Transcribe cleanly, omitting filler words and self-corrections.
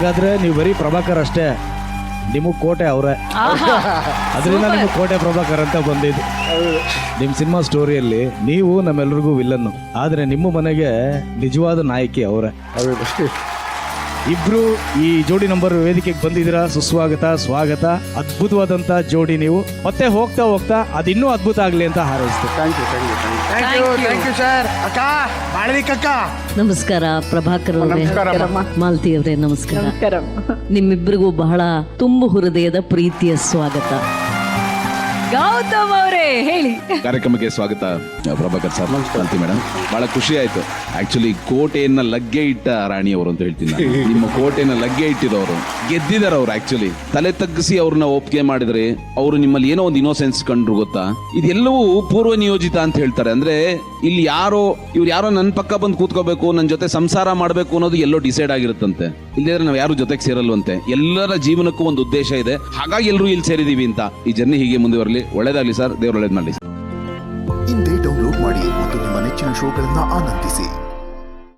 ಹಾಗಾದ್ರೆ ನೀವು ಬರೀ ಪ್ರಭಾಕರ್ ಅಷ್ಟೇ, ನಿಮಗೆ ಕೋಟೆ ಅವರೇ, ಅದರಿಂದ ನಿಮಗೆ ಕೋಟೆ ಪ್ರಭಾಕರ್ ಅಂತ ಬಂದಿದ್ದು. ನಿಮ್ಮ ಸಿನಿಮಾ ಸ್ಟೋರಿಯಲ್ಲಿ ನೀವು ನಮ್ಮೆಲ್ರಿಗೂ ವಿಲ್ಲನ್ನು, ಆದರೆ ನಿಮ್ಮ ಮನೆಗೆ ನಿಜವಾದ ನಾಯಕಿ ಅವರೇ. ಇಬ್ರು ಈ ಜೋಡಿ ನಂಬರ್ ವೇದಿಕೆಗೆ ಬಂದಿದ್ದೀರಾ, ಸುಸ್ವಾಗತ, ಸ್ವಾಗತ. ಅದ್ಭುತವಾದಂತ ಜೋಡಿ ನೀವು. ಮತ್ತೆ ಹೋಗ್ತಾ ಹೋಗ್ತಾ ಅದಿನ್ನೂ ಅದ್ಭುತ ಆಗಲಿ ಅಂತ ಹಾರೈಸ್ತೀವಿ. Thank you sir. ಅಕ್ಕ ಬಾಳಲಿಕ್ಕೆ ಅಕ್ಕ ನಮಸ್ಕಾರ ಪ್ರಭಾಕರ್ ಅವರೇ, ಮಾಲತಿ ಅವರೇ ನಮಸ್ಕಾರ. ನಿಮ್ಮಿಬ್ಬರಿಗೂ ಬಹಳ ತುಂಬು ಹೃದಯದ ಪ್ರೀತಿಯ ಸ್ವಾಗತ. ಗೌತಮ್ ಅವರೇ ಹೇಳಿ. ಕಾರ್ಯಕ್ರಮಕ್ಕೆ ಸ್ವಾಗತ ಪ್ರಭಾಕರ್ ಸರ್, ಮಾಲತಿ ಮೇಡಮ್. ಬಹಳ ಖುಷಿ ಆಯ್ತು. ಆಕ್ಚುಲಿ ಕೋಟೆಯನ್ನ ಲಗ್ಗೆ ಇಟ್ಟ ರಾಣಿಯವರು ಅಂತ ಹೇಳ್ತೀನಿ ನಾನು. ನಿಮ್ಮ ಕೋಟೆಯನ್ನ ಲಗ್ಗೆ ಇಟ್ಟಿದವರು ಗೆದ್ದಿದ್ದಾರೆ. ಅವ್ರು ಆಕ್ಚುಲಿ ತಲೆ ತಗ್ಗಿಸಿ ಅವ್ರನ್ನ ಒಪ್ಪಿಗೆ ಮಾಡಿದ್ರೆ ಅವರು ನಿಮ್ಮಲ್ಲಿ ಏನೋ ಒಂದು ಇನ್ನೋಸೆನ್ಸ್ ಕಂಡ್ರು ಗೊತ್ತಾ. ಇದೆಲ್ಲವೂ ಪೂರ್ವ ನಿಯೋಜಿತ ಅಂತ ಹೇಳ್ತಾರೆ. ಅಂದ್ರೆ ಇಲ್ಲಿ ಇವ್ರು ಯಾರೋ ನನ್ನ ಪಕ್ಕ ಬಂದು ಕೂತ್ಕೋಬೇಕು, ನನ್ನ ಜೊತೆ ಸಂಸಾರ ಮಾಡಬೇಕು ಅನ್ನೋದು ಎಲ್ಲೋ ಡಿಸೈಡ್ ಆಗಿರುತ್ತಂತೆ. ಇಲ್ಲದ್ರೆ ನಾವು ಯಾರು ಜೊತೆಗೆ ಸೇರಲ್ವಂತೆ. ಎಲ್ಲರ ಜೀವನಕ್ಕೂ ಒಂದು ಉದ್ದೇಶ ಇದೆ, ಹಾಗಾಗಿ ಎಲ್ಲರೂ ಇಲ್ಲಿ ಸೇರಿದೀವಿ ಅಂತ. ಈ ಜರ್ನಿ ಹೀಗೆ ಮುಂದುವರಲಿ. ಒಳ್ಳೇದಾಗ್ಲಿ ಸರ್, ದೇವ್ರು ಒಳ್ಳೇದ್ ಮಾಡಲಿ. ಇಂದೇ ಡೌನ್ಲೋಡ್ ಮಾಡಿ ಮತ್ತು ನಿಮ್ಮ ನೆಚ್ಚಿನ ಶೋಗಳನ್ನ ಆನಂದಿಸಿ.